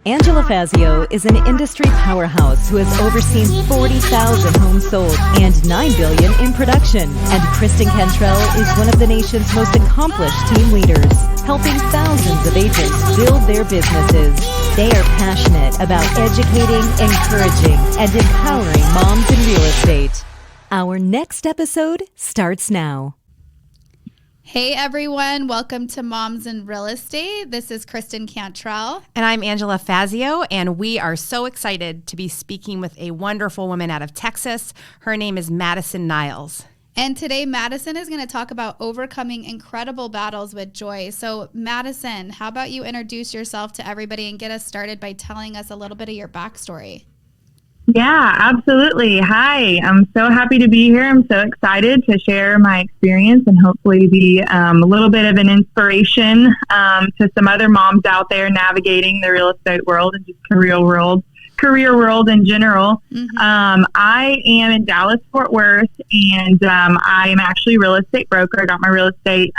Angela Fazio is an industry powerhouse who has overseen 40,000 homes sold and $9 billion in production. And Kristen Cantrell is one of the nation's most accomplished team leaders, helping thousands of agents build their businesses. They are passionate about educating, encouraging, and empowering moms in real estate. Our next episode starts now. Hey everyone, welcome to Moms in Real Estate. This is Kristen Cantrell. And I'm Angela Fazio, and we are so excited to be speaking with a wonderful woman out of Texas. Her name is Madison Niles. And today Madison is going to talk about overcoming incredible battles with joy. So Madison, how about you introduce yourself to everybody and get us started by telling us a little bit of your backstory? Yeah, absolutely. Hi, I'm so happy to be here. I'm so excited to share my experience and hopefully be a little bit of an inspiration to some other moms out there navigating the real estate world and just career world in general. Mm-hmm. I am in Dallas, Fort Worth, and I am actually a real estate broker. I got my real estate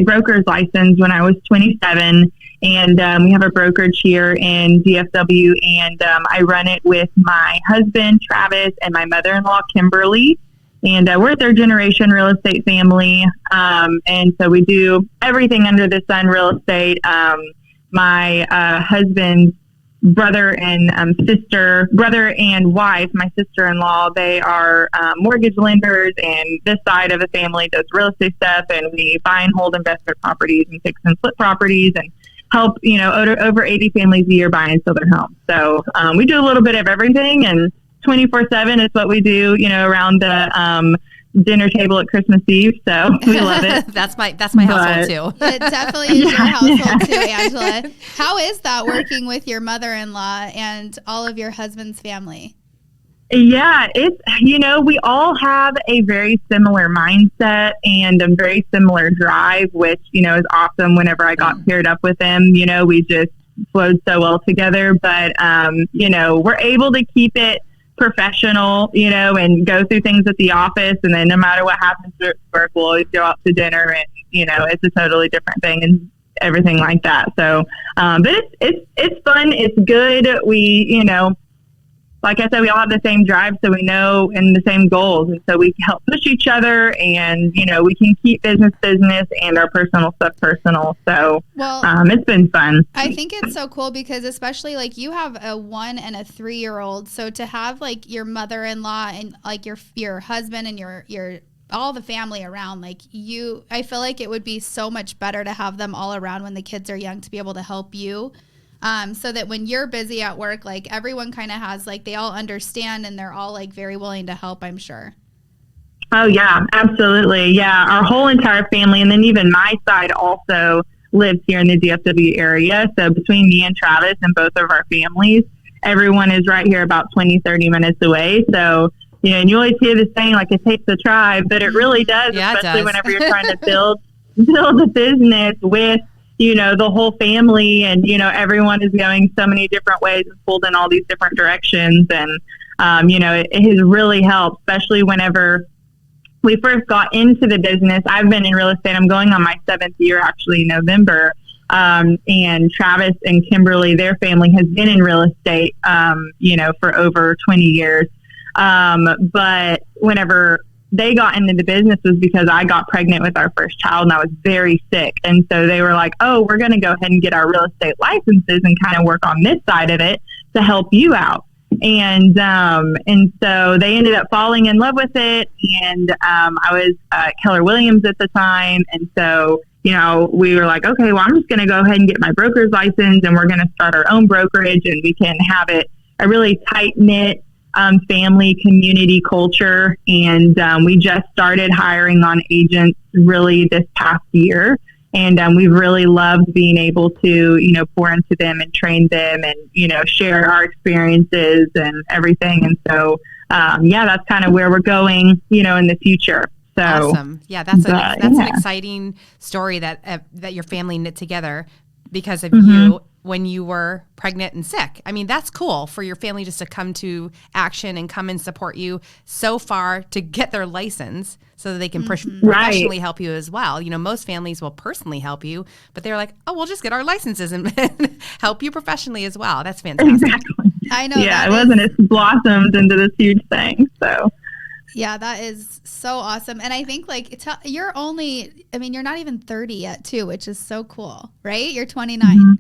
broker's license when I was 27. And we have a brokerage here in DFW, and I run it with my husband, Travis, and my mother-in-law, Kimberly. And we're a third-generation real estate family. And so we do everything under the sun real estate. My husband's brother and wife, my sister-in-law, they are mortgage lenders, and this side of the family does real estate stuff, and we buy and hold investment properties and fix and flip properties and help, over 80 families a year buy and sell their homes. So we do a little bit of everything, and 24/7 is what we do, around the dinner table at Christmas Eve. So we love it. That's my household too. It definitely is your household too, Angela. How is that working with your mother-in-law and all of your husband's family? Yeah, it's, we all have a very similar mindset and a very similar drive, which, is awesome. Whenever I got paired up with them, we just flowed so well together. But, we're able to keep it professional, and go through things at the office. And then no matter what happens at work, we'll always go out to dinner, and, it's a totally different thing and everything like that. So, but it's fun. It's good. We, like I said, we all have the same drive, so we know, and the same goals. And so we help push each other, and, we can keep business and our personal stuff personal. So it's been fun. I think it's so cool because especially like you have a 1 and a 3-year-old. So to have like your mother-in-law and like your husband and your all the family around, like I feel like it would be so much better to have them all around when the kids are young to be able to help you. So that when you're busy at work, like everyone kind of has, like, they all understand and they're all like very willing to help, I'm sure. Oh yeah, absolutely. Yeah. Our whole entire family. And then even my side also lives here in the DFW area. So between me and Travis and both of our families, everyone is right here about 20, 30 minutes away. So, and you always hear this saying, like, it takes a tribe, but it really does, especially whenever you're trying to build a business with, the whole family, and, everyone is going so many different ways and pulled in all these different directions. And, it has really helped, especially whenever we first got into the business. I've been in real estate. I'm going on my 7th year, actually, in November. And Travis and Kimberly, their family has been in real estate, for over 20 years. But whenever they got into the business was because I got pregnant with our first child and I was very sick. And so they were like, oh, we're going to go ahead and get our real estate licenses and kind of work on this side of it to help you out. And so they ended up falling in love with it. And I was Keller Williams at the time. And so, we were like, okay, well, I'm just going to go ahead and get my broker's license, and we're going to start our own brokerage, and we can have it a really tight-knit family community culture. And we just started hiring on agents really this past year. And we've really loved being able to, pour into them and train them and, share our experiences and everything. And so, that's kind of where we're going, in the future. So, awesome. Yeah, that's an exciting story that your family knit together because of you when you were pregnant and sick. I mean, that's cool for your family just to come to action and come and support you so far to get their license so that they can professionally help you as well. You know, most families will personally help you, but they're like, oh, we'll just get our licenses and help you professionally as well. That's fantastic. Exactly. I know. Yeah, it wasn't. It's blossomed into this huge thing. So. Yeah, that is so awesome. And I think like you're not even 30 yet too, which is so cool, right? You're 29. Mm-hmm.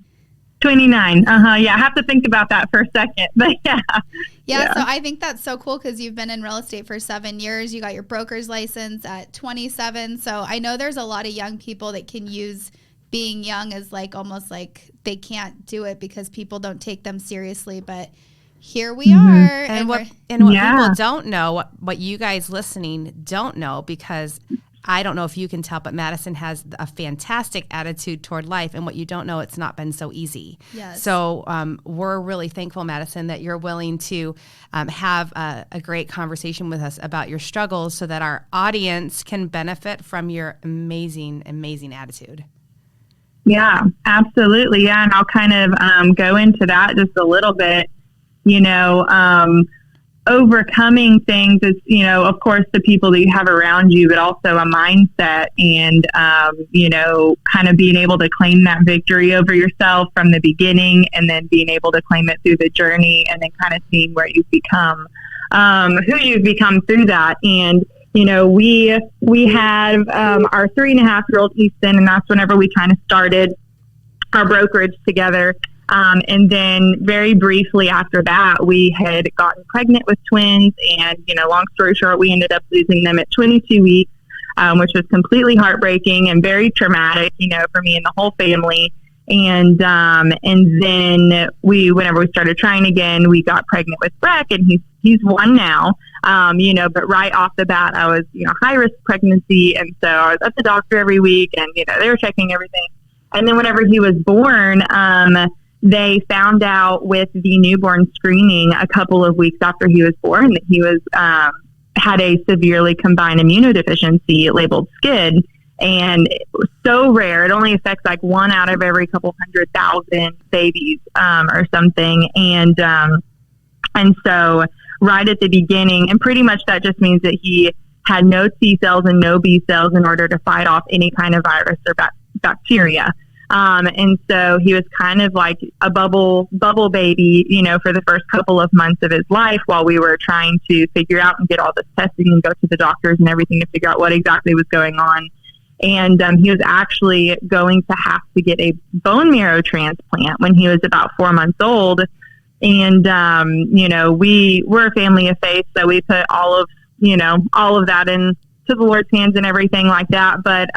29. Yeah, I have to think about that for a second. But yeah. So I think that's so cool because you've been in real estate for 7 years. You got your broker's license at 27. So I know there's a lot of young people that can use being young as like almost like they can't do it because people don't take them seriously. But here we are. And what people don't know, what you guys listening don't know, because I don't know if you can tell, but Madison has a fantastic attitude toward life. And what you don't know, it's not been so easy. Yes. So we're really thankful, Madison, that you're willing to have a great conversation with us about your struggles so that our audience can benefit from your amazing, amazing attitude. Yeah, absolutely. Yeah, and I'll kind of go into that just a little bit. You know, overcoming things is, you know, of course, the people that you have around you, but also a mindset and, you know, kind of being able to claim that victory over yourself from the beginning and then being able to claim it through the journey and then kind of seeing where you've become, who you've become through that. And, you know, we have our 3.5-year-old Easton, and that's whenever we kind of started our brokerage together. And then very briefly after that, we had gotten pregnant with twins. And, you know, long story short, we ended up losing them at 22 weeks, which was completely heartbreaking and very traumatic, you know, for me and the whole family. And then whenever we started trying again, we got pregnant with Breck, and he's 1 now, you know, but right off the bat, I was, you know, high risk pregnancy. And so I was at the doctor every week and, you know, they were checking everything. And then whenever he was born, they found out with the newborn screening a couple of weeks after he was born that he was had a severely combined immunodeficiency labeled SCID. And it was so rare. It only affects like 1 out of every couple 100,000 babies or something. And so right at the beginning, and pretty much that just means that he had no T cells and no B cells in order to fight off any kind of virus or bacteria. And so he was kind of like a bubble baby, you know, for the first couple of months of his life while we were trying to figure out and get all this testing and go to the doctors and everything to figure out what exactly was going on. And he was actually going to have to get a bone marrow transplant when he was about 4 months old. And, you know, we're a family of faith, so we put all of that into the Lord's hands and everything like that. But,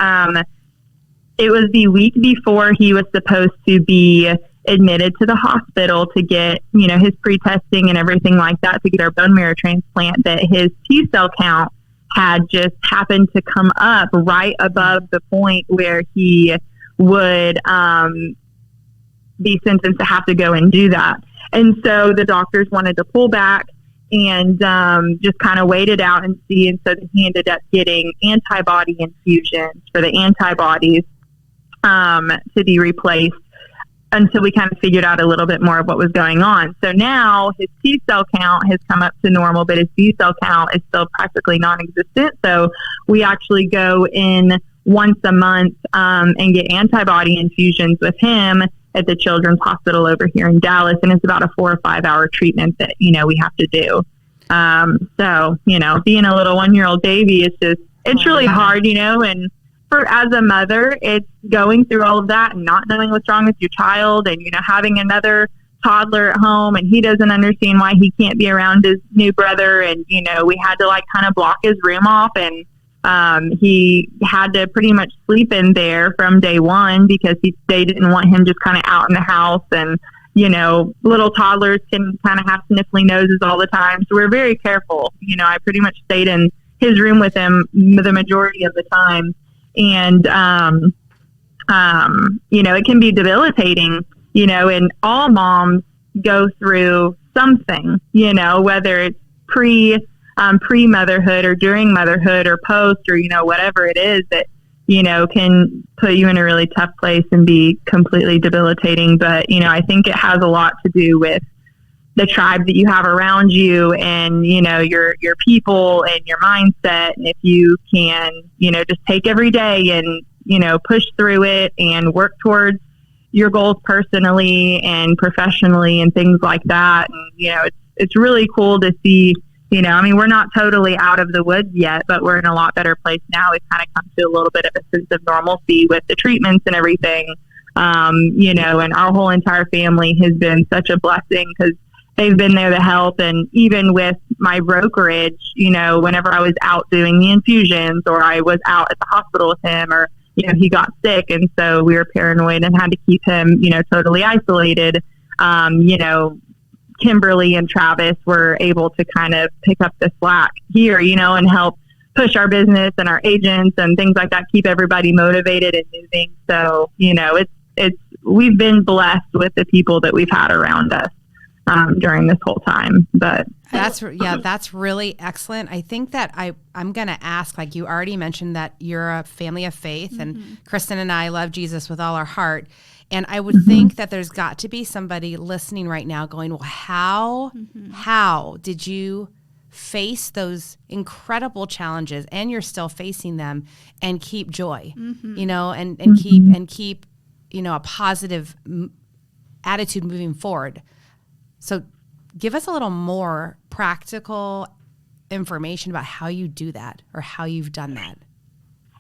it was the week before he was supposed to be admitted to the hospital to get, you know, his pre-testing and everything like that to get our bone marrow transplant that his T cell count had just happened to come up right above the point where he would be sentenced to have to go and do that. And so the doctors wanted to pull back and just kind of wait it out and see. And so he ended up getting antibody infusions for the antibodies to be replaced until we kind of figured out a little bit more of what was going on. So now his T cell count has come up to normal, but his B cell count is still practically non-existent. So we actually go in once a month and get antibody infusions with him at the Children's Hospital over here in Dallas. And it's about a 4 or 5 hour treatment that, you know, we have to do. So, you know, being a little 1-year-old baby, it's really hard, you know, and as a mother, it's going through all of that and not knowing what's wrong with your child and, you know, having another toddler at home and he doesn't understand why he can't be around his new brother. And, you know, we had to like kind of block his room off and he had to pretty much sleep in there from day one because they didn't want him just kind of out in the house. And, you know, little toddlers can kind of have sniffly noses all the time. So we're very careful. You know, I pretty much stayed in his room with him the majority of the time. And, you know, it can be debilitating, you know, and all moms go through something, you know, whether it's pre-motherhood or during motherhood or post or, you know, whatever it is that, can put you in a really tough place and be completely debilitating. But, I think it has a lot to do with the tribe that you have around you and, your people and your mindset. And if you can, just take every day and, push through it and work towards your goals personally and professionally and things like that. And, it's really cool to see, we're not totally out of the woods yet, but we're in a lot better place now. We've kind of come to a little bit of a sense of normalcy with the treatments and everything. And our whole entire family has been such a blessing because they've been there to help. And even with my brokerage, whenever I was out doing the infusions or I was out at the hospital with him or, he got sick. And so we were paranoid and had to keep him, totally isolated. Kimberly and Travis were able to kind of pick up the slack here, and help push our business and our agents and things like that, keep everybody motivated and moving. So, we've been blessed with the people that we've had around us during this whole time. But that's really excellent. I think that I'm going to ask, like you already mentioned that you're a family of faith and Kristen and I love Jesus with all our heart. And I would think that there's got to be somebody listening right now going, well, how did you face those incredible challenges and you're still facing them and keep joy, and keep, a positive attitude moving forward. So give us a little more practical information about how you do that or how you've done that.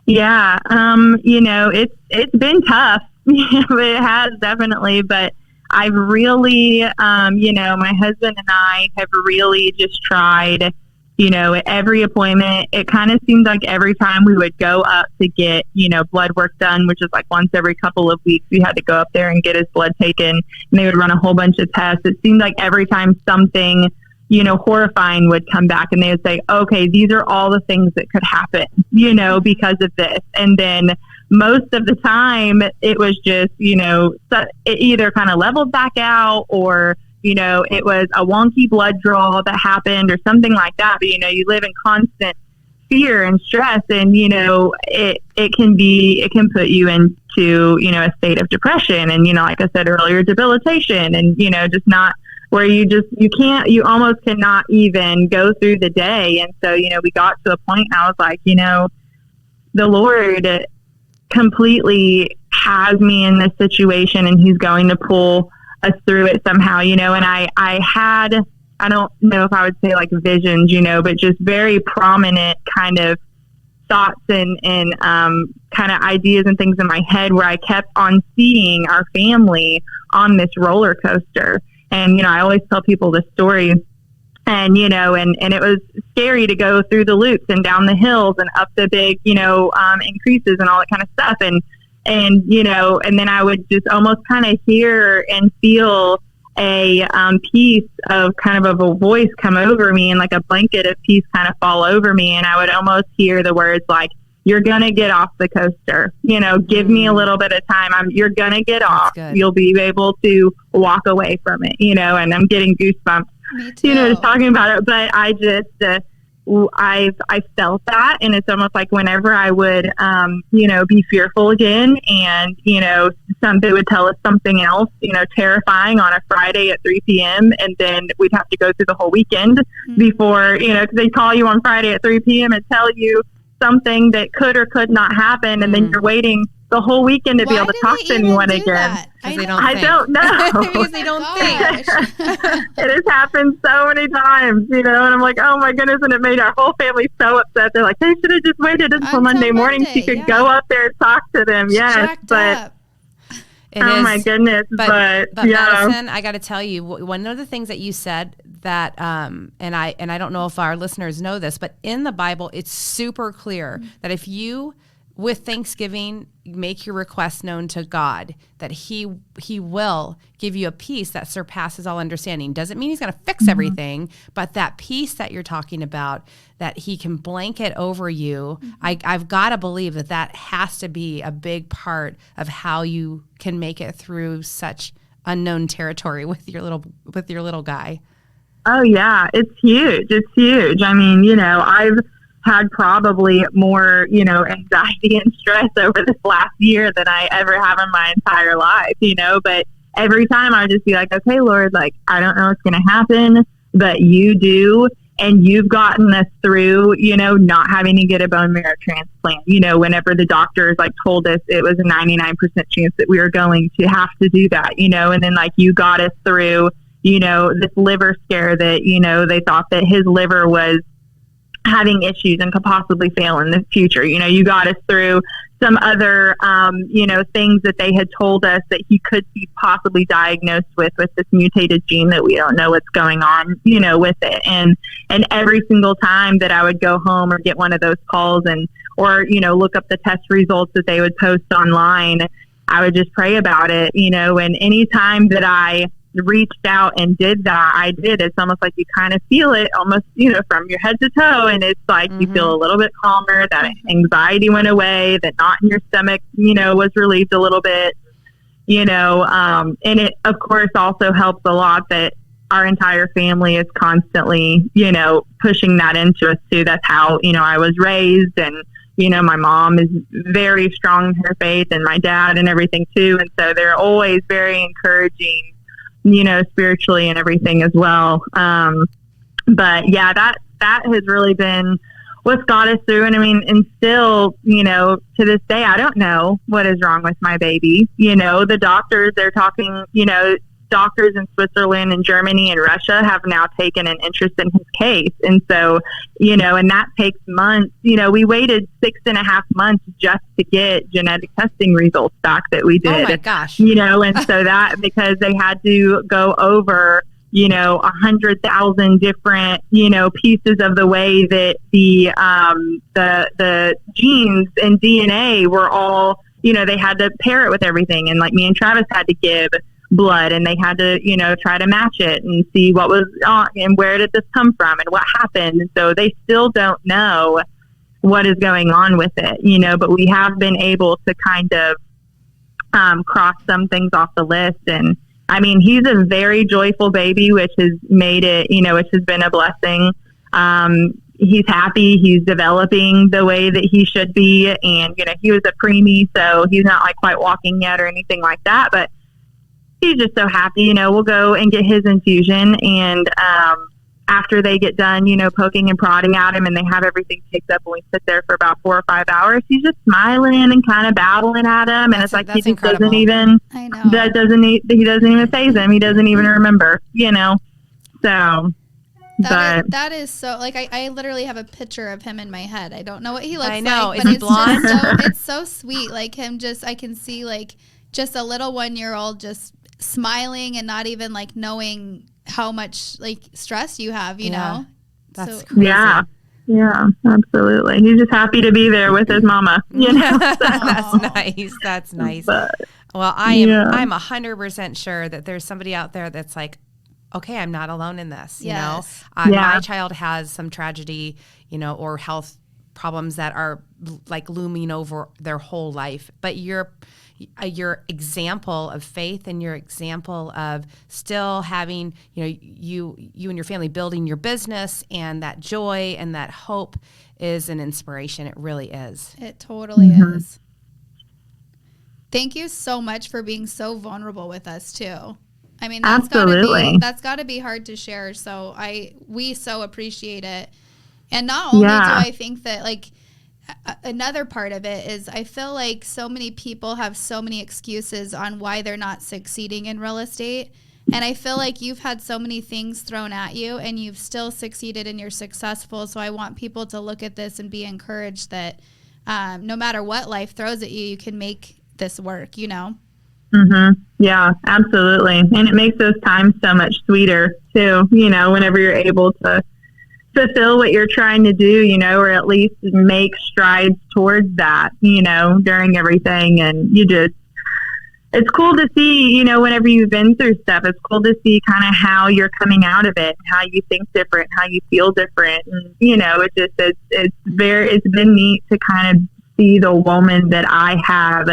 Yeah. It's been tough. It has definitely, but I've really, my husband and I have really just tried, at every appointment. It kind of seems like every time we would go up to get, blood work done, which is like once every couple of weeks, we had to go up there and get his blood taken and they would run a whole bunch of tests. It seemed like every time something, horrifying would come back and they would say, okay, these are all the things that could happen, because of this. And then most of the time it was just, it either kind of leveled back out or, it was a wonky blood draw that happened or something like that. But, you live in constant fear and stress and, it can put you into, a state of depression and, like I said earlier, debilitation and, just not where you almost cannot even go through the day. And so, we got to a point and I was like, the Lord completely has me in this situation and he's going to pull us through it somehow, and I don't know if I would say like visions, but just very prominent kind of thoughts and kind of ideas and things in my head where I kept on seeing our family on this roller coaster. And, I always tell people this story and, and it was scary to go through the loops and down the hills and up the big, increases and all that kind of stuff. And then I would just almost kind of hear and feel a piece of kind of a voice come over me and like a blanket of peace kind of fall over me. And I would almost hear the words like, you're going to get off the coaster, give me a little bit of time. You're going to get off. You'll be able to walk away from it, and I'm getting goosebumps, just talking about it. But I just, I felt that. And it's almost like whenever I would, be fearful again and, something would tell us something else, terrifying on a Friday at 3 p.m. And then we'd have to go through the whole weekend before, because they call you on Friday at 3 p.m. and tell you something that could or could not happen. And then you're waiting the whole weekend to be able to talk to anyone again. I don't know. Because they don't think. It has happened so many times, and I'm like, oh my goodness. And it made our whole family so upset. They're like, they should have just waited until Monday morning. She could go up there and talk to them. Yes. But my goodness. But Madison, I got to tell you, one of the things that you said that, and I don't know if our listeners know this, but in the Bible, it's super clear that if you, with thanksgiving, make your request known to God, that he will give you a peace that surpasses all understanding. Doesn't mean he's going to fix everything, but that peace that you're talking about, that he can blanket over you, I've got to believe that has to be a big part of how you can make it through such unknown territory with your little guy. Oh yeah, it's huge. I mean, had probably more, anxiety and stress over this last year than I ever have in my entire life, but every time I would just be like, okay, Lord, like, I don't know what's going to happen, but you do. And you've gotten us through, not having to get a bone marrow transplant, whenever the doctors like told us it was a 99% chance that we were going to have to do that, and then like you got us through, this liver scare that, they thought that his liver was having issues and could possibly fail in the future. You got us through some other, things that they had told us that he could be possibly diagnosed with this mutated gene that we don't know what's going on, with it. And every single time that I would go home or get one of those calls or look up the test results that they would post online, I would just pray about it, and any time that I reached out and did that, I did. It's almost like you kind of feel it almost, from your head to toe. And it's like you feel a little bit calmer, that anxiety went away, that knot in your stomach, was relieved a little bit, and it, of course, also helps a lot that our entire family is constantly, pushing that into us too. That's how, I was raised, and, my mom is very strong in her faith, and my dad and everything too. And so they're always very encouraging, spiritually and everything as well. But yeah, that has really been what's got us through. And I mean, and still, to this day, I don't know what is wrong with my baby. The doctors, they're talking, doctors in Switzerland and Germany and Russia have now taken an interest in his case. And so, and that takes months. We waited 6.5 months just to get genetic testing results back that we did. Oh my gosh. And so that, because they had to go over, 100,000 different, pieces of the way that the genes and DNA were all, they had to pair it with everything. And like me and Travis had to give blood, and they had to, try to match it and see what was on and where did this come from and what happened. And so they still don't know what is going on with it, but we have been able to kind of cross some things off the list. And I mean, he's a very joyful baby, which has made it, which has been a blessing. He's happy. He's developing the way that he should be. And, he was a preemie, so he's not like quite walking yet or anything like that, but he's just so happy. We'll go and get his infusion, and after they get done, poking and prodding at him, and they have everything picked up, and we sit there for about 4 or 5 hours, he's just smiling and kind of babbling at him, and it's like he just doesn't even. I know. He doesn't even faze him. He doesn't even remember. So. That is so, like, I literally have a picture of him in my head. I don't know what he looks like. I know. But Is he it's blonde? it's so sweet. Like him, I can see like just a little 1-year-old just smiling and not even like knowing how much like stress you have, know? That's so crazy. Yeah, absolutely. He's just happy to be there with his mama, That's nice. That's nice. But, well, I'm 100% sure that there's somebody out there that's like, okay, I'm not alone in this. Yes. My child has some tragedy, or health problems that are like looming over their whole life. But your example of faith and your example of still having, you and your family building your business, and that joy and that hope is an inspiration. It really is. It totally is. Thank you so much for being so vulnerable with us too. I mean, that's gotta be hard to share. So we so appreciate it. And not only do I think that like another part of it is I feel like so many people have so many excuses on why they're not succeeding in real estate. And I feel like you've had so many things thrown at you and you've still succeeded and you're successful. So I want people to look at this and be encouraged that no matter what life throws at you, you can make this work, Mm-hmm. Yeah, absolutely. And it makes those times so much sweeter too, whenever you're able to fulfill what you're trying to do, or at least make strides towards that, during everything. And it's cool to see, whenever you've been through stuff, it's cool to see kind of how you're coming out of it, how you think different, how you feel different. And, it's been neat to kind of see the woman that I have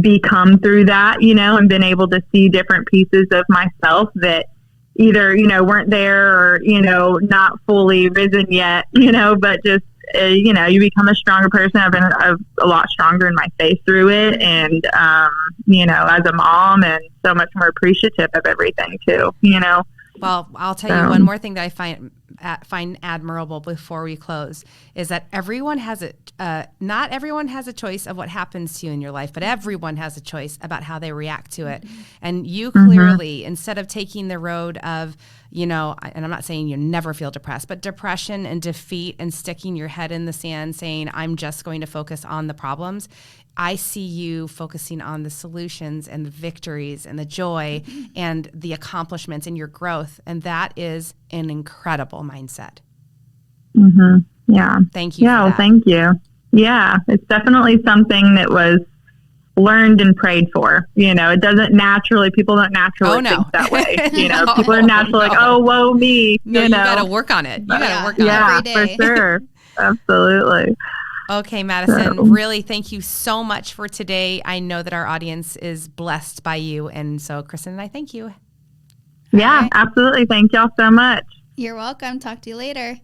become through that, and been able to see different pieces of myself that either, weren't there or, not fully risen yet, but just you become a stronger person. I've been a lot stronger in my faith through it. And, as a mom, and so much more appreciative of everything too, Well, I'll tell you one more thing that I find admirable before we close is that everyone has not everyone has a choice of what happens to you in your life, but everyone has a choice about how they react to it. And you clearly, instead of taking the road of, and I'm not saying you never feel depressed, but depression and defeat and sticking your head in the sand saying, I'm just going to focus on the problems. I see you focusing on the solutions and the victories and the joy and the accomplishments and your growth. And that is an incredible mindset. Yeah. Thank you. Yeah. Well, thank you. Yeah. It's definitely something that was learned and prayed for. It doesn't naturally, people don't naturally think that way. People are naturally like, oh, woe me. You got to work on it. You got to work on it every day. For sure. Absolutely. Okay, Madison, really thank you so much for today. I know that our audience is blessed by you. And so Kristen and I thank you. Yeah, absolutely. Thank y'all so much. You're welcome. Talk to you later.